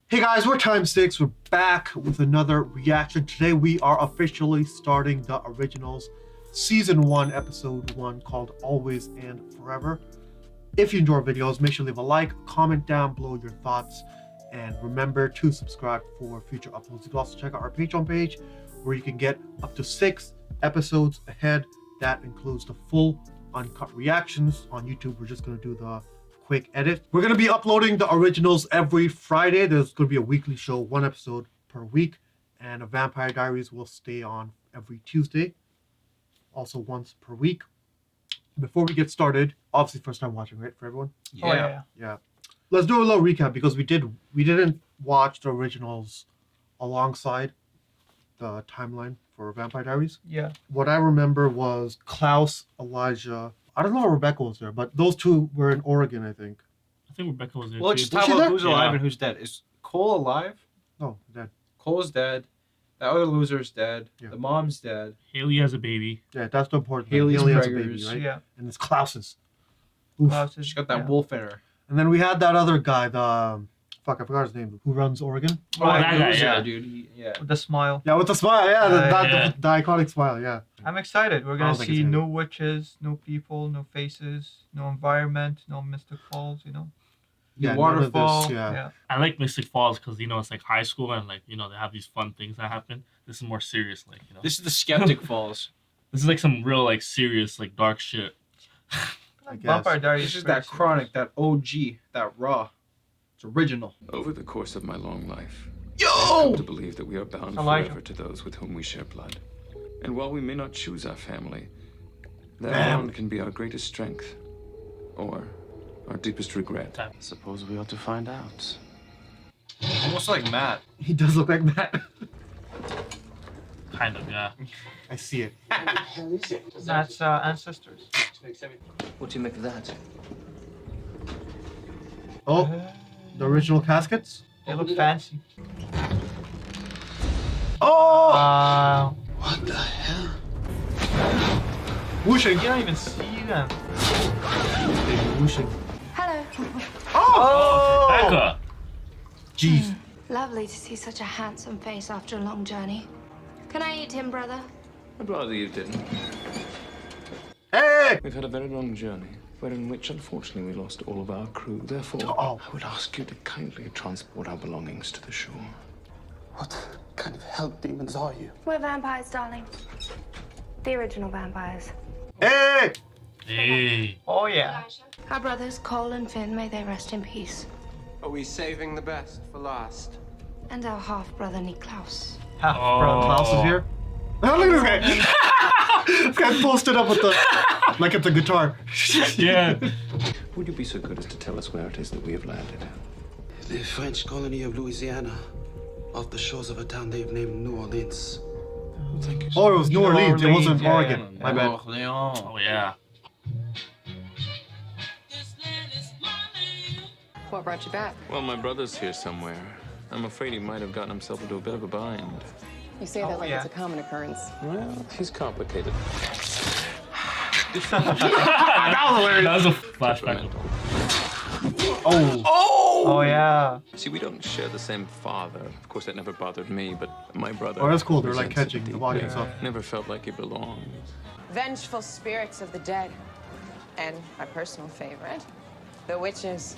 Hey guys, we're Time6. We're back with another reaction. Today we are officially starting the originals season 1 episode 1 called Always and Forever. If you enjoy our videos, make sure to leave a like, comment down below your thoughts, and remember to subscribe for future uploads. You can also check out our Patreon page where you can get up to 6 episodes ahead. That includes the full uncut reactions. On YouTube, we're just going to do the quick edit. We're going to be uploading the originals every Friday. There's going to be a weekly show, 1 episode per week, and a Vampire Diaries will stay on every Tuesday, also once per week. Before we get started, obviously first time watching, right, for everyone? Yeah. Let's do a little recap because we didn't watch the originals alongside the timeline for Vampire Diaries. Yeah. What I remember was Klaus, Elijah. I don't know if Rebecca was there, but those two were in Oregon, I think. I think Rebecca was there. Well, too. just Was talk she about there? who's alive Yeah. and who's dead. Is Cole alive? No, dead. Cole's dead. The other loser's dead. Yeah. The mom's dead. Haley has a baby. Yeah, that's the important thing. Haley's Haley has a baby, preggers. right? Yeah. And it's Klaus's. Oof. She's got that wolf in her. And then we had that other guy, the fuck, I forgot his name, who runs Oregon. Oh, that guy, loser, yeah. dude. Yeah. With the smile. Yeah, with the smile, yeah, Yeah. the iconic smile, yeah. I'm excited. We're I gonna don't think see it's him. no witches, no people, no faces, no environment, no Mystic Falls, you know? Yeah, none of this, Waterfall. yeah. I like Mystic Falls because it's like high school and they have these fun things that happen. This is more serious, This is the Skeptic Falls. This is like some real serious dark shit. I guess. Vampire Diaries. This is pretty that chronic, that OG, that raw. It's original. Over the course of my long life, I've Yo! come to believe that we are bound Elijah. forever to those with whom we share blood. And while we may not choose our family, that Family. bond can be our greatest strength, or our deepest regret. Suppose we ought to find out. Almost like Matt. He does look like that. Kind of, yeah. I see it. That's ancestors. What do you make of that? Oh, the original caskets? They look fancy. Oh! Wow. What the hell? Whooshing. You don't even see them. They're whooshing. Hello. Oh! Rebecca! Jeez. Lovely to see such a handsome face after a long journey. Can I eat him, brother? I'd rather you didn't. Hey! We've had a very long journey, wherein which unfortunately we lost all of our crew. Therefore, Oh. I would ask you to kindly transport our belongings to the shore. What kind of hell demons are you? We're vampires, darling. The original vampires. Hey! Hey. Oh, yeah. Our brothers, Cole and Finn, may they rest in peace. Are we saving the best for last? And our half-brother, Niklaus. Half Oh. brother. Klaus is here. Oh, look at this guy. This guy posted up with the, like it's a guitar. Yeah. Would you be so good as to tell us where it is that we have landed? The French colony of Louisiana, off the shores of a town they've named New Orleans. Thank you. Oh, it was New Orleans. It wasn't yeah, Oregon. yeah. My bad. Leon. Oh, yeah. What brought you back? Well, my brother's here somewhere. I'm afraid he might have gotten himself into a bit of a bind. You say that like yeah. it's a common occurrence. Well, he's complicated. That was a flashback. Oh. Oh, yeah. See, we don't share the same father. Of course, that never bothered me, but my brother... Oh, that's cool. They're like resents it catching the deeply. bodies up. Never felt like he belonged. Vengeful spirits of the dead. And my personal favorite, the witches.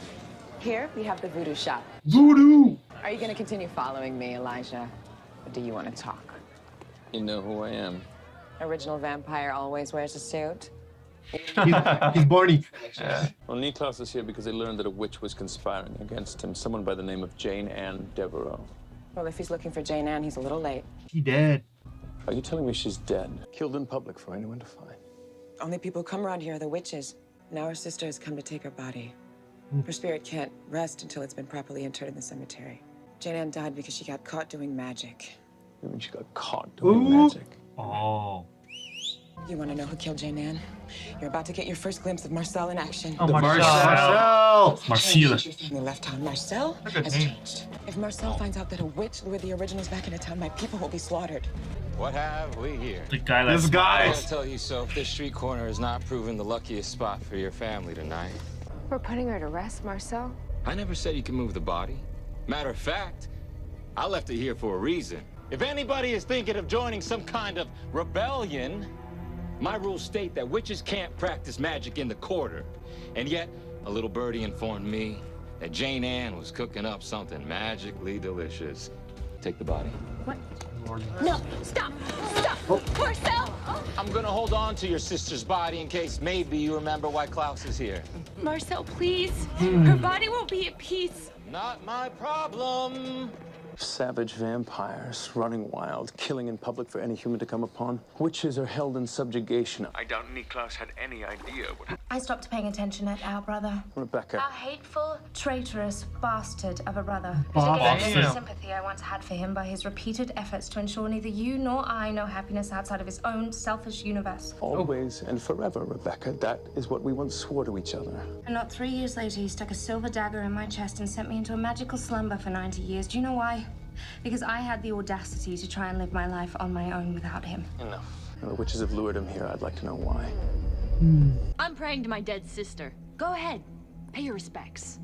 Here we have the voodoo shop. Voodoo! Are you going to continue following me, Elijah? Or do you want to talk? You know who I am. Original vampire always wears a suit. He's Barney. Well, Niklaus is here because they learned that a witch was conspiring against him, someone by the name of Jane Ann Devereaux. Well, if he's looking for Jane Ann, he's a little late. He dead. Are you telling me she's dead? Killed in public for anyone to find? Only people who come around here are the witches. Now her sister has come to take her body. Her spirit can't rest until it's been properly interred in the cemetery. Jane Ann died because she got caught doing magic. You mean she got caught doing Ooh. magic? Oh. You want to know who killed Jane Ann? You're about to get your first glimpse of Marcel in action. Oh, Marcel. Marcel! Marcella. When we left town, Marcel good has name. changed. If Marcel finds out that a witch lured the originals back into town, my people will be slaughtered. What have we here? The guy that's This guy. I'll tell you so. This street corner has not proven the luckiest spot for your family tonight. We're putting her to rest, Marcel. I never said you can move the body. Matter of fact, I left it here for a reason. If anybody is thinking of joining some kind of rebellion, my rules state that witches can't practice magic in the quarter. And yet, a little birdie informed me that Jane Ann was cooking up something magically delicious. Take the body. What? No, stop! Stop! Marcel! I'm gonna hold on to your sister's body in case maybe you remember why Klaus is here. Marcel, please. Her body won't be at peace. Not my problem. Savage vampires running wild, killing in public for any human to come upon. Witches are held in subjugation. I doubt Niklaus had any idea what... I stopped paying attention at our brother. Rebecca. Our hateful, traitorous bastard of a brother. Bastard. The sympathy I once had for him by his repeated efforts to ensure neither you nor I know happiness outside of his own selfish universe. Always and forever, Rebecca. That is what we once swore to each other. And not 3 years later, he stuck a silver dagger in my chest and sent me into a magical slumber for 90 years. Do you know why? Because I had the audacity to try and live my life on my own without him. Enough. Now, the witches have lured him here. I'd like to know why. I'm praying to my dead sister. Go ahead. Pay your respects.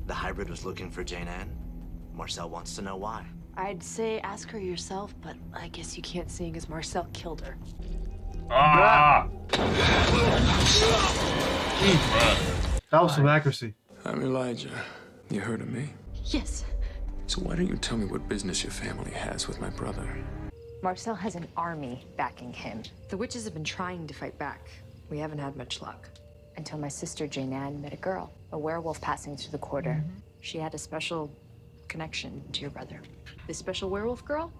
The hybrid was looking for Jane Ann. Marcel wants to know why. I'd say ask her yourself, but I guess you can't seeing as Marcel killed her. Ah! That was some accuracy. I'm Elijah. You heard of me? Yes. So why don't you tell me what business your family has with my brother? Marcel has an army backing him. The witches have been trying to fight back. We haven't had much luck. Until my sister Jane Ann met a girl, a werewolf passing through the quarter. She had a special connection to your brother. This special werewolf girl,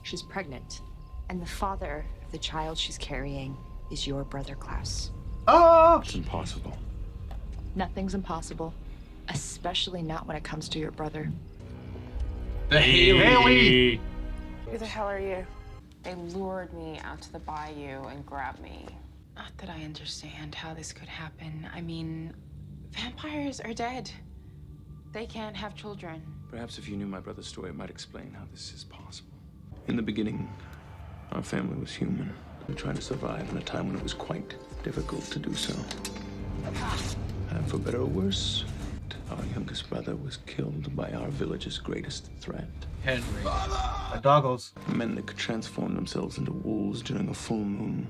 she's pregnant. And the father of the child she's carrying is your brother Klaus. Oh! It's impossible. Nothing's impossible, especially not when it comes to your brother. The Haley. Who the hell are you? They lured me out to the bayou and grabbed me. Not that I understand how this could happen. I mean, vampires are dead. They can't have children. Perhaps if you knew my brother's story, it might explain how this is possible. In the beginning, our family was human. We tried to survive in a time when it was quite difficult to do so. And for better or worse, our youngest brother was killed by our village's greatest threat. Henry. The doggos. Men that could transform themselves into wolves during a full moon.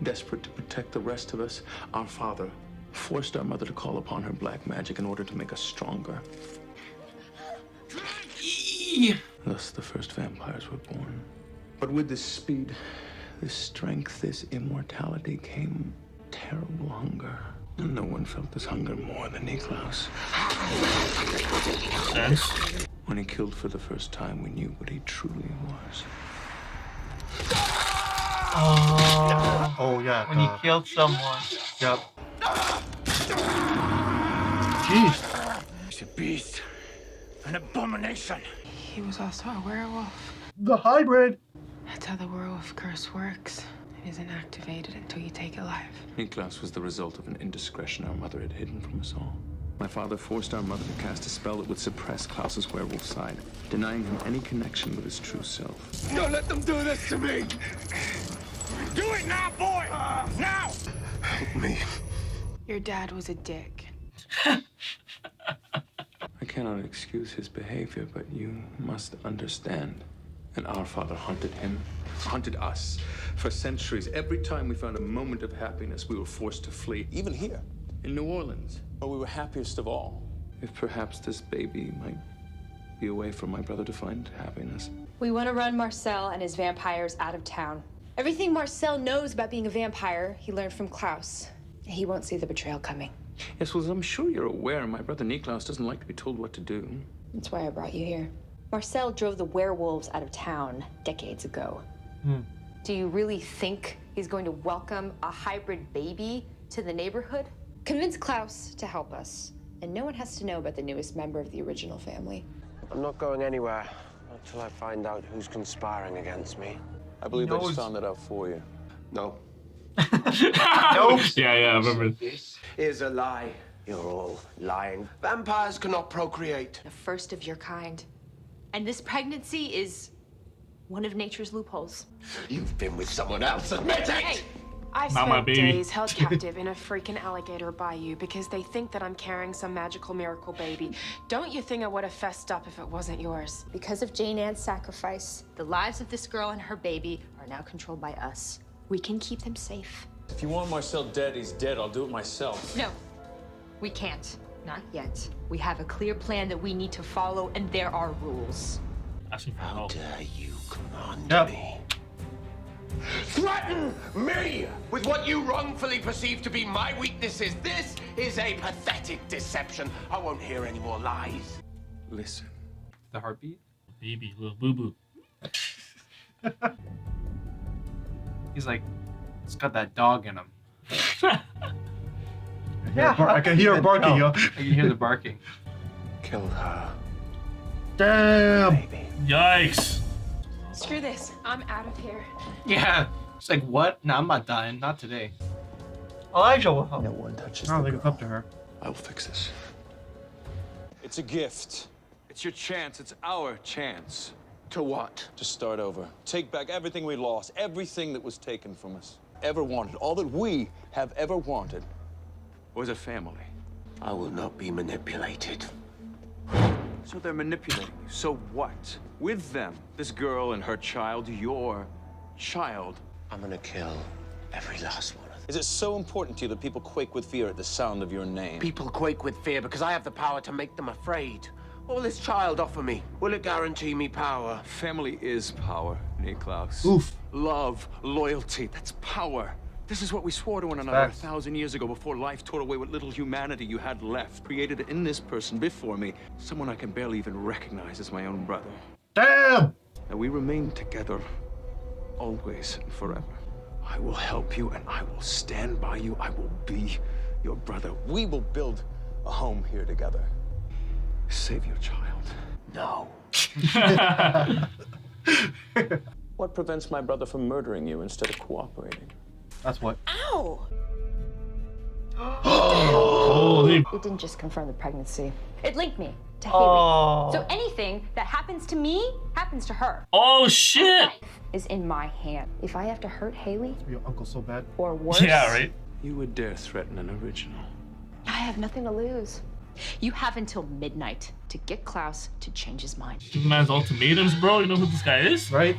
Desperate to protect the rest of us, our father forced our mother to call upon her black magic in order to make us stronger. Thus, the first vampires were born. But with this speed, this strength, this immortality came terrible hunger. And no one felt this hunger more than Niklaus. When he killed for the first time, we knew what he truly was. Oh yeah. When he killed someone. Yep. Jeez. He's a beast. An abomination. He was also a werewolf. The hybrid. That's how the werewolf curse works. It isn't activated until you take it live. Niklaus was the result of an indiscretion our mother had hidden from us all. My father forced our mother to cast a spell that would suppress Klaus's werewolf side, denying him any connection with his true self. Don't let them do this to me! Do it now, boy! Now! Help me. Your dad was a dick. I cannot excuse his behavior, but you must understand. And our father hunted him, hunted us for centuries. Every time we found a moment of happiness, we were forced to flee. Even here, in New Orleans, where we were happiest of all. If perhaps this baby might be a way for my brother to find happiness. We want to run Marcel and his vampires out of town. Everything Marcel knows about being a vampire, he learned from Klaus. He won't see the betrayal coming. Yes, well, as I'm sure you're aware, my brother Niklaus doesn't like to be told what to do. That's why I brought you here. Marcel drove the werewolves out of town decades ago. Do you really think he's going to welcome a hybrid baby to the neighborhood? Convince Klaus to help us, and no one has to know about the newest member of the original family. I'm not going anywhere until I find out who's conspiring against me. I believe I just found that out for you. No. Nope. Yeah, I remember. This is a lie. You're all lying. Vampires cannot procreate. The first of your kind. And this pregnancy is one of nature's loopholes. You've been with someone else, admit it! Hey, I Not my spent baby. days held captive in a freaking alligator bayou because they think that I'm carrying some magical miracle baby. Don't you think I would have fessed up if it wasn't yours? Because of Jane Ann's sacrifice, the lives of this girl and her baby are now controlled by us. We can keep them safe. If you want Marcel dead, he's dead. I'll do it myself. No, we can't. Not yet. We have a clear plan that we need to follow, and there are rules. Asking for help. Dare you command Yep. me? Threaten me with what you wrongfully perceive to be my weaknesses. This is a pathetic deception. I won't hear any more lies. Listen. The heartbeat? Baby, little boo boo. He's like, it's got that dog in him. I can hear her barking, yo. I can hear the barking. Kill her. Damn. Yikes. Screw this. I'm out of here. Yeah. It's like, what? No, I'm not dying. Not today. Elijah will help. No one touches I don't the think it's girl. up to her. I will fix this. It's a gift. It's your chance. It's our chance. To what? To start over. Take back everything we lost, everything that was taken from us. Ever wanted. All that we have ever wanted was a family. I will not be manipulated. So they're manipulating you. So what? With them, this girl and her child, your child. I'm gonna kill every last one of them. Is it so important to you that people quake with fear at the sound of your name? People quake with fear because I have the power to make them afraid. What will this child offer me? Will it guarantee me power? Family is power, Niklaus. Oof. Love, loyalty, that's power. This is what we swore to one another 1,000 years ago before life tore away what little humanity you had left. Created in this person before me, someone I can barely even recognize as my own brother. Damn. And we remain together, always and forever. I will help you and I will stand by you. I will be your brother. We will build a home here together. Save your child. No. What prevents my brother from murdering you instead of cooperating? That's what. Ow! Holy. It didn't just confirm the pregnancy. It linked me to Haley. Oh. So anything that happens to me happens to her. Oh shit. Life is in my hand. If I have to hurt Haley Your uncle so bad. or worse, Yeah, right. You would dare threaten an original. I have nothing to lose. You have until midnight to get Klaus to change his mind. This man's ultimatums, bro. You know who this guy is? Right?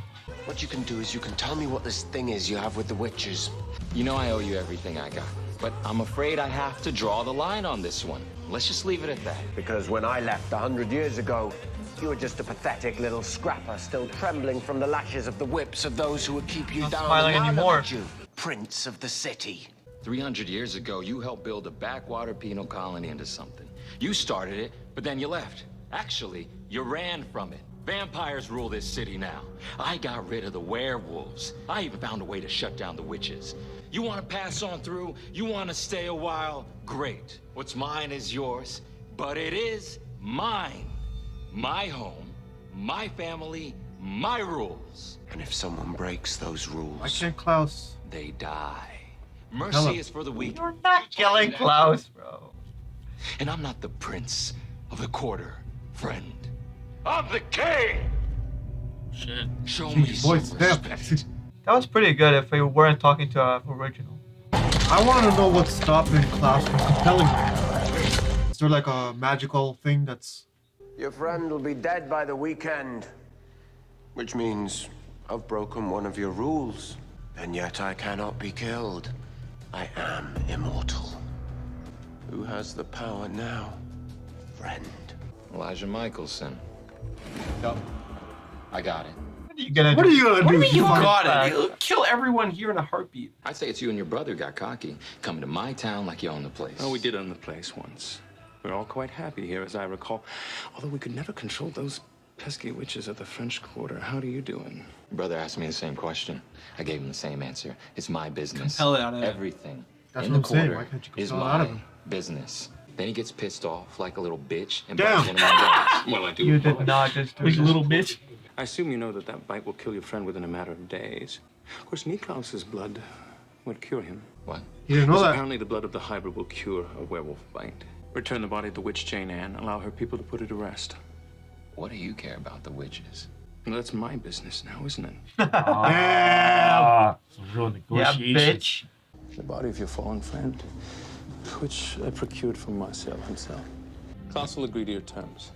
What you can do is you can tell me what this thing is you have with the witches. You know I owe you everything I got. But I'm afraid I have to draw the line on this one. Let's just leave it at that. Because when I left 100 years ago, you were just a pathetic little scrapper, still trembling from the lashes of the whips of those who would keep you Not down. smiling And now anymore. look at you, prince of the city. 300 years ago, you helped build a backwater penal colony into something. You started it, but then you left. Actually, you ran from it. Vampires rule this city now. I got rid of the werewolves. I even found a way to shut down the witches. You want to pass on through? You want to stay a while? Great. What's mine is yours, but it is mine. My home, my family, my rules. And if someone breaks those rules, Why can't Klaus? They die. Hello. Mercy is for the weak. You're not killing Klaus, bro. And I'm not the prince of the quarter, friend. I'm the king! Shit. Show me some Voice. Damn. respect. That was pretty good if we weren't talking to original. I want to know what's stopping Klaus from compelling her. Is there like a magical thing that's... your friend will be dead by the weekend. Which means I've broken one of your rules. And yet I cannot be killed. I am immortal. Who has the power now, friend? Elijah Michelson. Yup. I got it. What are you gonna What do? are you gonna What do do? you mean you fucking- got it? You'll kill everyone here in a heartbeat. I'd say it's you and your brother got cocky, coming to my town like you own the place. Oh, we did own the place once. We're all quite happy here, as I recall. Although we could never control those pesky witches at the French Quarter. How are you doing? Your brother asked me the same question. I gave him the same answer. It's my business. Compel it out of him. Everything That's in what the I'm saying. quarter Why can't you is compel it out of my him? business. Then he gets pissed off like a little bitch and Damn. bites one of my guys. Well, I do. You did not just do Like a this. little bitch. I assume you know that that bite will kill your friend within a matter of days. Of course, Niklaus's blood would cure him. What? You didn't know Because that. apparently the blood of the hybrid will cure a werewolf bite. Return the body of the witch Jane Ann, allow her people to put her to rest. What do you care about the witches? Well, that's my business now, isn't it? Damn. Ah, some real Yeah, negotiation. bitch. the body of your fallen friend, which I procured from Marcel himself. Klaus will agree to your terms.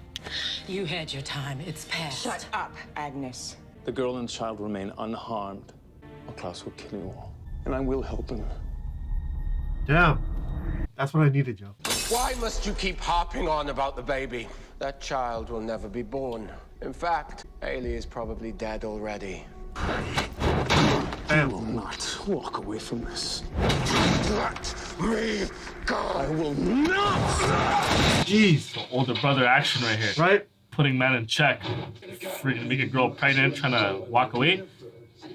You had your time. It's past. Shut up, Agnes. The girl and child remain unharmed, or Klaus will kill you all. And I will help him. Damn. That's what I needed, Joe. Why must you keep harping on about the baby? That child will never be born. In fact, Ailey is probably dead already. I will not walk away from this. Let me go! I will not! Jeez. So older brother action right here. Right? Putting man in check. Freaking make a girl pregnant, trying to walk away.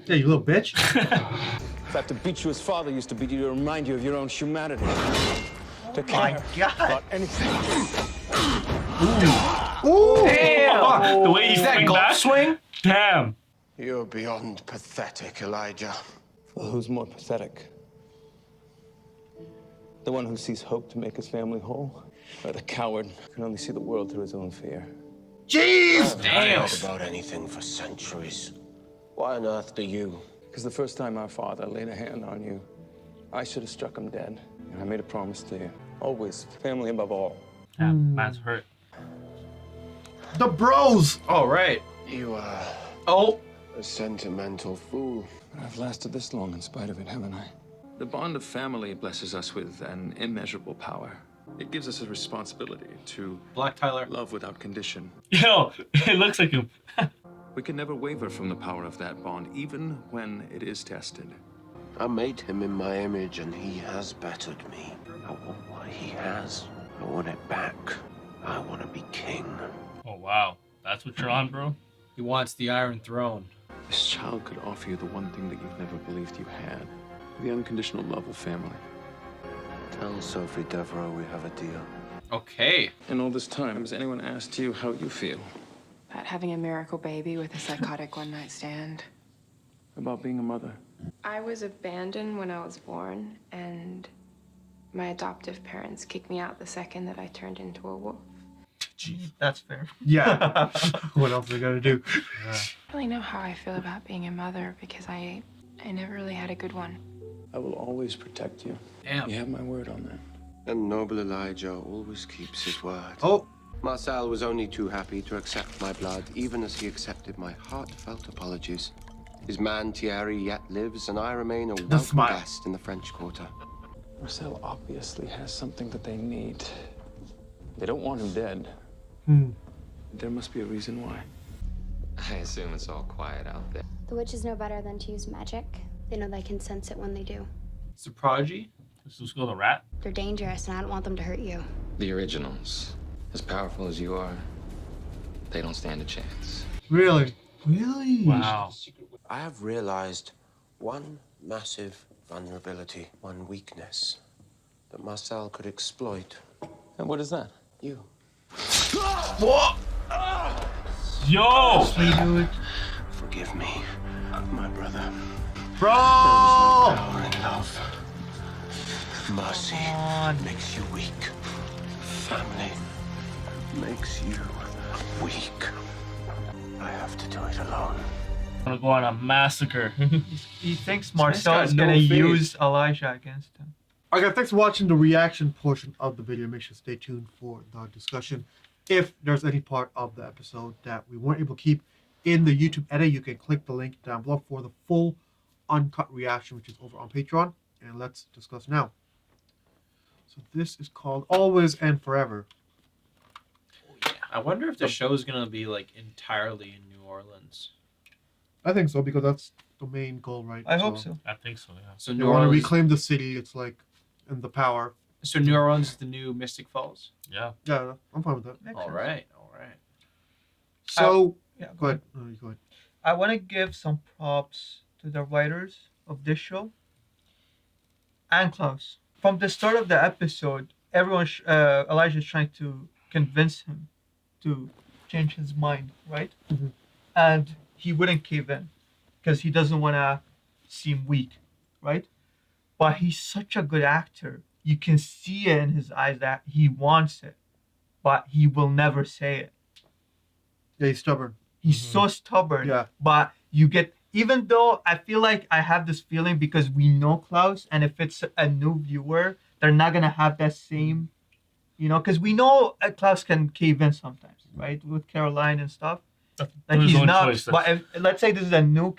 Yeah, you little bitch. If I have to beat you as father used to beat you to remind you of your own humanity. To care about anything. Ooh. Damn! The way he Is that swing golf back? swing? Damn. You're beyond pathetic, Elijah. Well, who's more pathetic? The one who sees hope to make his family whole? Or the coward who can only see the world through his own fear? Jeez! I haven't heard about anything for centuries. Why on earth do you? Because the first time our father laid a hand on you, I should have struck him dead. And I made a promise to you. Always, family above all. Yeah, man's hurt. The bros! All right. You are Oh. a sentimental fool. But I've lasted this long in spite of it, haven't I? The bond of family blesses us with an immeasurable power. It gives us a responsibility to Black Tyler. love without condition. Yo, it looks like him. We can never waver from the power of that bond, even when it is tested. I made him in my image and he has bettered me. I want what he has. I want it back. I want to be king. Oh, wow. That's what you're on, bro? He wants the Iron Throne. This child could offer you the one thing that you've never believed you had. The unconditional love of family. Tell Sophie Devereaux we have a deal. Okay. In all this time, has anyone asked you how you feel About having a miracle baby with a psychotic one-night stand. about being a mother? I was abandoned when I was born, and my adoptive parents kicked me out the second that I turned into a wolf. That's fair. Yeah. What else are they gonna do? Yeah. I don't really know how I feel about being a mother because I never really had a good one. I will always protect you. Damn. You have my word on that. And noble Elijah always keeps his word. Oh. Marcel was only too happy to accept my blood, even as he accepted my heartfelt apologies. His man Thierry yet lives, and I remain a welcome smile. guest in the French Quarter. Marcel obviously has something that they need. They don't want him dead. There must be a reason why. I assume it's all quiet out there. The witches know better than to use magic. They know they can sense it when they do. It's a prodigy. This is called a rat. They're dangerous, and I don't want them to hurt you. The originals, as powerful as you are, they don't stand a chance. Really? Really? Wow. I have realized one massive vulnerability, one weakness that Marcel could exploit. And what is that? You. What? Yo! Forgive me, my brother. Bro! Power in love. Mercy makes you weak. Family makes you weak. I have to do it alone. I'm gonna go on a massacre. He thinks This guy's Marcel got is no gonna faith. use Elijah against him. Okay, thanks for watching the reaction portion of the video. Make sure to stay tuned for the discussion. If there's any part of the episode that we weren't able to keep in the YouTube edit, you can click the link down below for the full uncut reaction, which is over on Patreon. And let's discuss now. So this is called Always and Forever. I wonder if the show's gonna be like entirely in New Orleans. I think so, because that's the main goal, right? I hope so. I think so, yeah. So They New want to Orleans. reclaim the city. It's like, and the power. So New Orleans is the new Mystic Falls. Yeah. Yeah, I'm fine with that. Makes All sense. right. All right. So, Yeah, go ahead. You go ahead. I want to give some props to the writers of this show and Klaus. From the start of the episode, Elijah's trying to convince him to change his mind, right? Mhm. And he wouldn't cave in because he doesn't want to seem weak, right? But he's such a good actor. You can see it in his eyes that he wants it, but he will never say it. Yeah, he's stubborn. He's so stubborn. Yeah. But you get even though I feel like I have this feeling because we know Klaus, and if it's a new viewer, they're not gonna have that same, because we know Klaus can cave in sometimes, right, with Caroline and stuff. Like his he's own not. choices. But let's say this is a new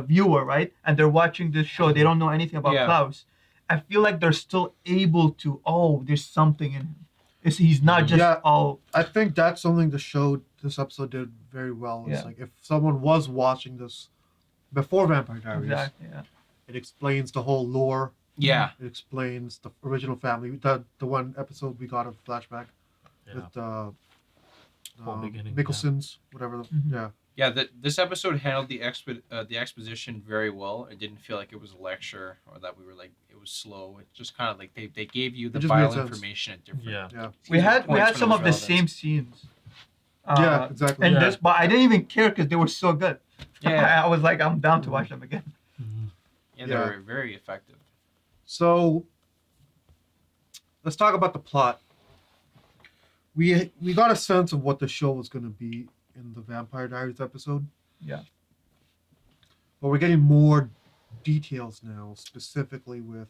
viewer, right, and they're watching this show, they don't know anything about Yeah. Klaus. I feel like they're still able to. Oh, there's something in him. He's not just. Yeah. Oh, I think that's something the show, this episode did very well. It's Yeah. like if someone was watching this before Vampire Diaries, exactly. Yeah. it explains the whole lore. Yeah. It explains the original family. The one episode we got of flashback with Whole beginning, Mickelsons, whatever. Yeah. Yeah, this episode handled the exposition very well. It didn't feel like it was a lecture or that we were like it was slow. It just kind of like they gave you the It just made vital sense. information at different. Yeah. We had points some when of it the was same scenes. Yeah, exactly. And Yeah. this, but I didn't even care because they were so good. Yeah. I was like, I'm down to watch them again. Yeah, they Yeah. were very effective. So let's talk about the plot. We got a sense of what the show was going to be in the Vampire Diaries episode, Yeah. but we're getting more details now, specifically with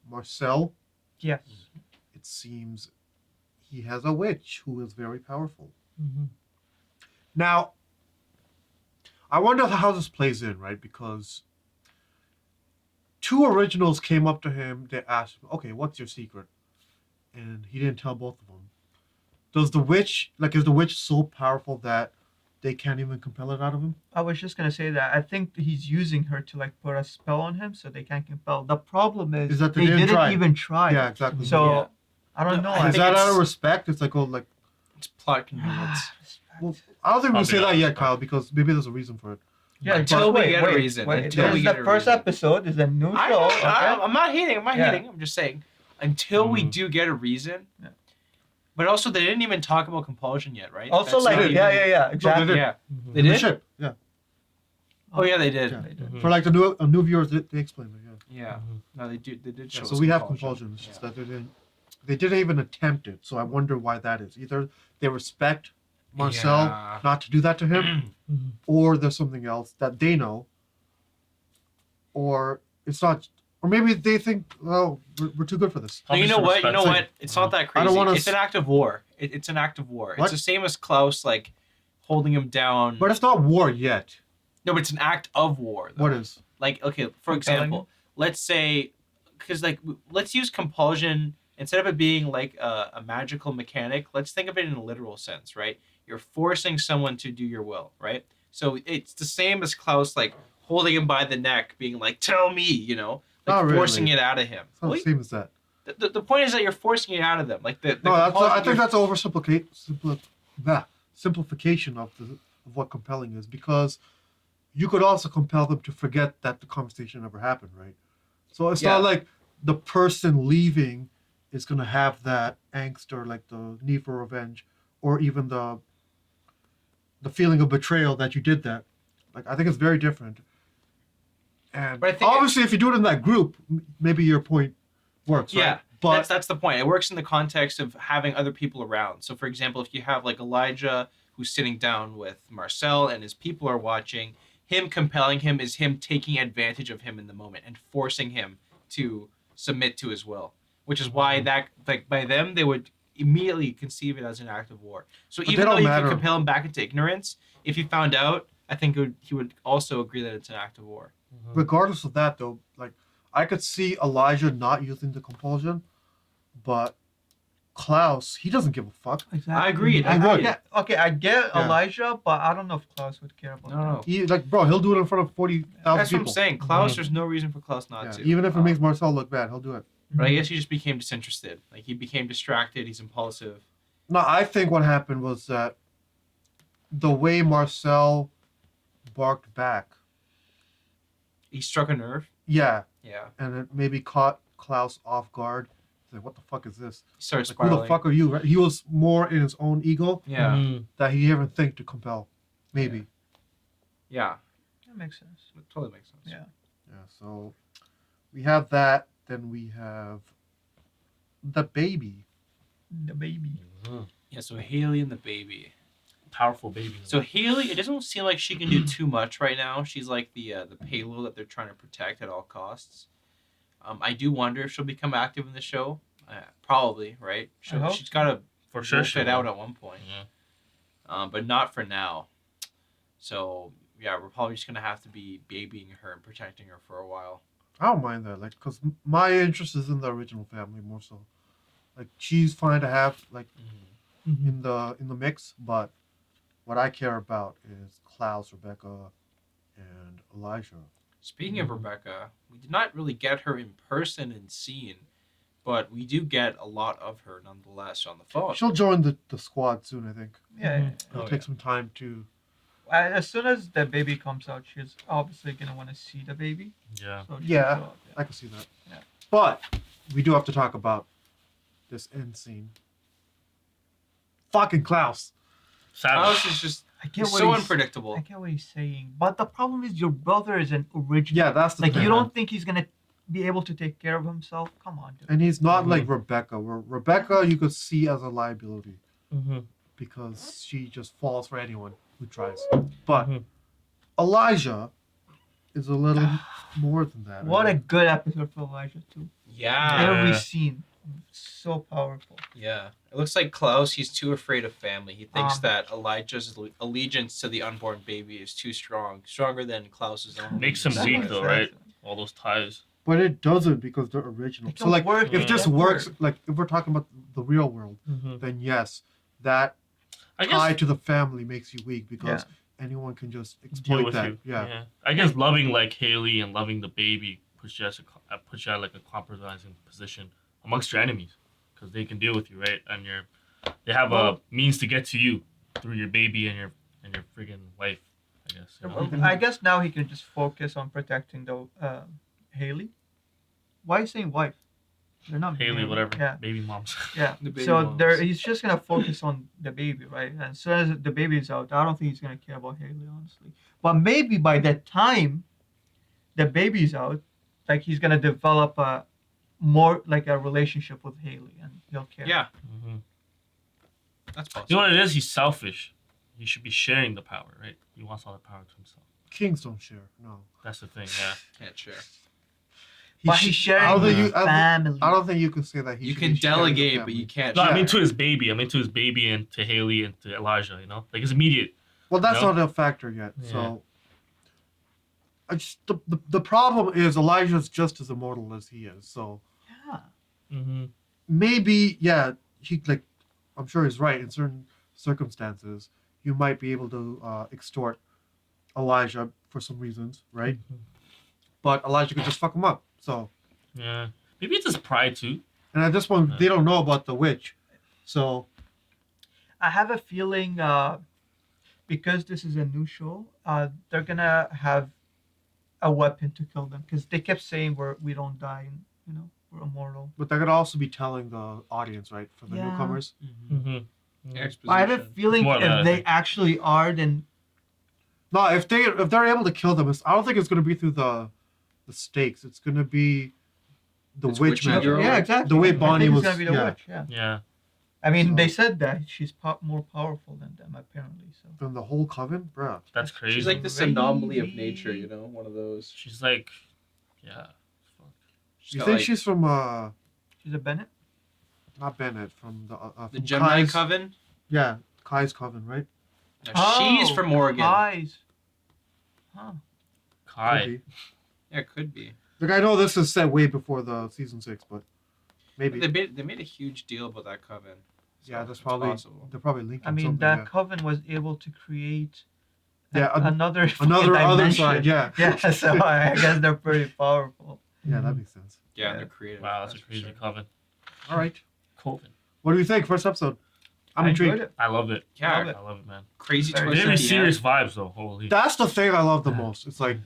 Marcel. Yes. It seems he has a witch who is very powerful. Now, I wonder how this plays in, right? Because two originals came up to him. They asked him, "Okay, what's your secret?" And he didn't tell both of them. Is the witch so powerful that they can't even compel it out of him? I was just gonna say that I think he's using her to like put a spell on him so they can't compel. The problem is That they didn't try. even try. Yeah, exactly. So Yeah. I don't know. Is I that think out of it's- respect? It's like, It's plot convenience. well, I don't think we'll I'll say be that honest, yet, Kyle, because maybe there's a reason for it. Yeah, Until but we get a reason. Until This we is get the a first reason. episode. Is a new show. I'm not hating. I'm not Yeah. hating. I'm just saying, until we do get a reason. Yeah. But also, they didn't even talk about compulsion yet, right? Also, That's like, not yeah, even- yeah, exactly. did. Yeah, they In the did. ship, yeah. Oh yeah, they did. Yeah. For like the new viewers, they explained it. Yeah. Yeah. No, they do. They did show. Yeah, us so we have compulsion. It's just that they didn't even attempt it. So I wonder why that is. Either they respect Marcel Yeah. not to do that to him, or there's something else that they know, or it's not, or maybe they think, well, we're too good for this. No, you know what? You know what? It's not that I crazy. don't wanna It's an act of war. It's an act of war. What? It's the same as Klaus, like holding him down. But it's not war yet. No, but it's an act of war. Though. What is? Like, okay, for example, let's say, because like, let's use compulsion instead of it being like a magical mechanic. Let's think of it in a literal sense, right? You're forcing someone to do your will, right? So it's the same as Klaus, like holding him by the neck, being like, "Tell me," like Not really. forcing it out of him. It's not the same as that. The point is that you're forcing it out of them. Like the No, I think you're- that's simplification of what compelling is, because you could also compel them to forget that the conversation ever happened, right? So it's not like the person leaving is going to have that angst or like the need for revenge, or even the feeling of betrayal that you did that. Like, I think it's very different. And But I think obviously, if you do it in that group, maybe your point works, Yeah, right? But that's the point. It works in the context of having other people around. So, for example, if you have like Elijah who's sitting down with Marcel and his people are watching, him compelling him is him taking advantage of him in the moment and forcing him to submit to his will. Which is why that, like, by them, they would immediately conceive it as an act of war. So But even they though don't you matter. could compel him back into ignorance, if he found out, I think he would also agree that it's an act of war. regardless of that, though, like, I could see Elijah not using the compulsion, but Klaus, he doesn't give a fuck. Exactly. I agree. I would. Okay, I get Yeah. Elijah, but I don't know if Klaus would care about that. He, like, bro, he'll do it in front of 40,000 That's people. what I'm saying. Klaus, there's no reason for Klaus not Yeah, to. even if it makes Marcel look bad, he'll do it. But I guess he just became disinterested. Like, he became distracted. He's impulsive. No, I think what happened was that the way Marcel barked back, He struck a nerve. yeah, Yeah. and it maybe caught Klaus off guard. He's like, what the fuck is this? He started Like, who the spiraling. fuck are you? Right? He was more in his own ego Yeah. that he didn't even think to compel. Maybe. Yeah. That makes sense. It totally makes sense. Yeah. Yeah, so we have that. Then we have the baby. The baby. Yeah, so Haley and the baby. powerful baby. So Haley, it doesn't seem like she can do too much right now. She's like the payload that they're trying to protect at all costs. I do wonder if she'll become active in the show. Probably, right? She's got to For sure wolf she it will. out at one point. Yeah. But not for now. So yeah, we're probably just gonna have to be babying her and protecting her for a while. I don't mind that, like, because my interest is in the original family more so. Like, she's fine to have like in the mix, but what I care about is Klaus, Rebecca, and Elijah. Speaking of Rebecca, we did not really get her in person and seen, but we do get a lot of her nonetheless on the phone. She'll join the squad soon, I think. Yeah. It'll take some time to. As soon as the baby comes out, she's obviously gonna want to see the baby. Yeah. So she'll Yeah, show up, I can see that. Yeah. But we do have to talk about this end scene. Fucking Klaus. Klaus is just I get what so he's- unpredictable. I get what he's saying, but the problem is your brother is an original. Yeah, that's the like thing. you don't think he's gonna be able to take care of himself? Come on, dude. And he's not like Rebecca, where Rebecca you could see as a liability Mm-hmm. because she just falls for anyone who tries. But Elijah is a little more than that. What a right? good episode for Elijah too. Yeah. Every scene, so powerful. Yeah. It looks like Klaus, he's too afraid of family. He thinks Um, that Elijah's allegiance to the unborn baby is too strong. Stronger than Klaus's own. Makes him weak though, right? All those ties. But it doesn't because they're original. It So can like work if this together. works, like if we're talking about the real world, then yes, that I tie guess to the family makes you weak because anyone can just deal exploit with that. you. Yeah. I guess loving like Haley and loving the baby puts you at like a compromising position amongst your enemies because they can deal with you, right? And they have a means to get to you through your baby and your friggin' wife. I guess. You know? I guess now he can just focus on protecting the Haley. Why are you saying wife? They're not Haley, married. whatever. Yeah. Baby moms. Yeah. The baby So moms. he's just gonna focus on the baby, right? And as soon as the baby's out, I don't think he's gonna care about Haley, honestly. But maybe by that time, the baby's out, like he's gonna develop a more like a relationship with Haley, and he'll care. Yeah. Mm-hmm. That's possible. You know what it is? He's selfish. He should be sharing the power, right? He wants all the power to himself. Kings don't share. No. That's the thing. Yeah. Can't share. But he's sharing I don't think with family. I don't think you can say that he You should can be sharing with delegate, but family. you can't No, I share. mean to his baby. I mean to his baby and to Haley and to Elijah. You know, like it's immediate. Well, that's No? not a factor yet. Yeah. So, I just the problem is Elijah's just as immortal as he is. So Yeah. Mm-hmm. maybe, yeah, he like, I'm sure he's right. In certain circumstances, you might be able to extort Elijah for some reasons, right? But Elijah could just fuck him up. So, Yeah. Maybe it's his pride too. and at this point, they don't know about the witch. So, I have a feeling because this is a new show, they're gonna have a weapon to kill them because they kept saying we don't die and we're immortal. but they're gonna also be telling the audience, right, for the Yeah. newcomers. Mm-hmm. I have a feeling It's more if that, I they think. actually are, then No, if they're able to kill them, I don't think it's gonna be through the stakes. It's gonna be the It's witch witchy magic. girl. yeah, exactly. The way I think Bonnie it's was. gonna be the Yeah. witch. Yeah. Yeah. I mean, they So- said that she's more powerful than them apparently. So From the whole coven, bruh. That's crazy. She's like this anomaly of nature, you know, one of those. She's like, yeah. She's You got, think like, she's from she's a Bennett. not Bennett, from the the from Gemini Kai's- Coven? Yeah, Kai's coven, right? No, she's from Oregon. Eyes. Huh. Could Kai. be. Yeah, it could be. Like, I know this is set way before the season 6, but maybe. They made a huge deal about that coven. So Yeah, that's it's probably possible. they're probably linking. I mean, something, that yeah. coven was able to create Yeah, another another other dimension. side, yeah. Yeah, so I guess they're pretty powerful. Yeah, that makes sense. Yeah, Yeah. they're creative. Wow, that's a for crazy sure. coven. All right, Coven. what do you think? First episode. I'm I enjoyed intrigued. it. I love it. Yeah, Love it. I love it, man. crazy Very twist. Very at the serious end. vibes though. Holy. That's the thing I love the most. It's like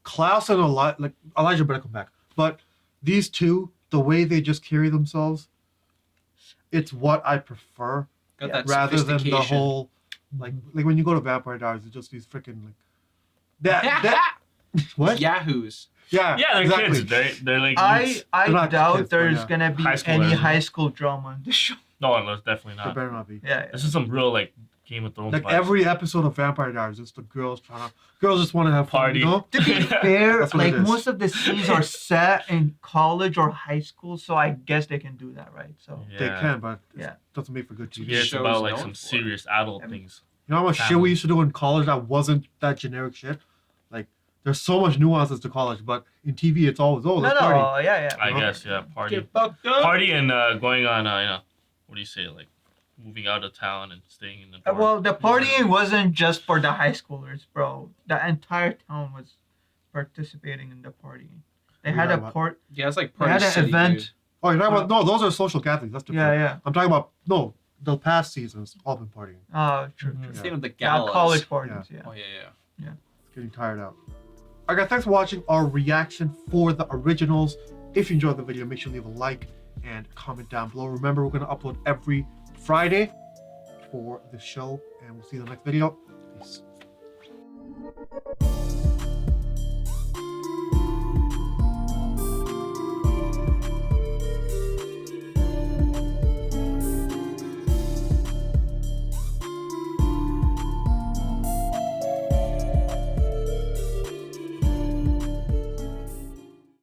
Klaus and Elijah better come back. But these two, the way they just carry themselves, it's what I prefer Got that rather than the sophistication. whole like when you go to Vampire Diaries, it's just these freaking like that what? Yahoos. Yeah, Yeah, they're exactly. kids. They're like. I youths. They're not doubt kids, but there's yeah. gonna be High schoolers, any yeah. high school drama in the show. No, no, it's definitely There not. better not be. Yeah, This is some real like Game of Thrones Like vibes. every episode of Vampire Diaries, it's the girls just want to have fun, Party. you know? To be fair, That's what like it is. most of the scenes are set in college or high school, so I guess they can do that, right? So They Yeah. can, but it Yeah. doesn't make for good TV. Yeah, it's Show's about like known some for. serious adult things. You know how much shit Family. we used to do in college that wasn't that generic shit? Like, there's so much nuances to college, but in TV, it's always, oh, let's party. yeah. I guess, yeah, party. Get fucked up. Party and going on, what do you say, like moving out of town and staying in the dorm. Well, the partying wasn't just for the high schoolers, bro. The entire town was participating in the partying. They had a port. Yeah, it's like They had Party an City, event. dude. Oh, you're talking about, no, those are social gatherings. That's different. Yeah. I'm talking about, no, the past seasons, all been partying. Oh, true. It's even the Yeah, galas. college parties. Yeah. Oh yeah. It's getting tired out. Alright guys, thanks for watching our reaction for the originals. If you enjoyed the video, make sure to leave a like and comment down below. Remember, we're going to upload every Friday for the show, and we'll see you in the next video. Peace.